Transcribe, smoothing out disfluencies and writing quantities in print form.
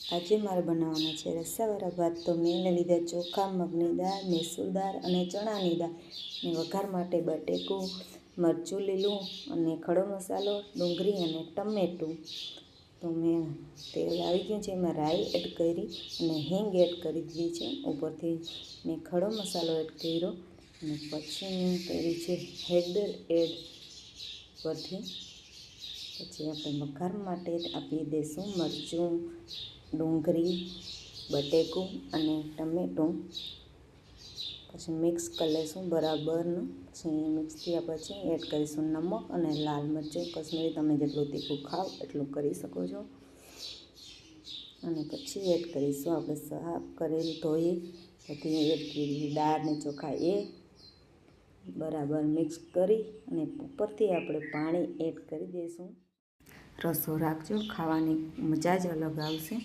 આજે મારે બનાવવાના છે રસાવાળા ભાત. તો મેં લીધા ચોખા, મગની દાળ, મૈસૂર દાળ અને ચણાની દાળ. ને વઘાર માટે બટેકું, મરચું લીલું અને ખડો મસાલો, ડુંગળી અને ટમેટું. તો મેં તેલ આવી ગયું છે, એમાં રાઈ એડ કરી અને હિંગ એડ કરી દીધી છે. ઉપરથી મેં ખડો મસાલો એડ કર્યો અને પછી મેં કરી છે હળદર એડ ઉપરથી. પછી આપણે વઘાર માટે આપી દઈશું મરચું, ડુંગળી, બટેકું અને ટમેટું. પછી મિક્સ કરી લઈશું બરાબરનું. પછી મિક્સ થયા પછી એડ કરીશું નમક અને લાલ મરચું કશ્મીરી. તમે જેટલું તીખું ખાઓ એટલું કરી શકો છો. અને પછી એડ કરીશું આપણે સાફ કરેલી ધોઈ પછી એડ કરી દાળ ને ચોખા એ બરાબર મિક્સ કરી અને ઉપરથી આપણે પાણી એડ કરી દઈશું. રસો રાખજો, ખાવાની મજા જ અલગ આવશે.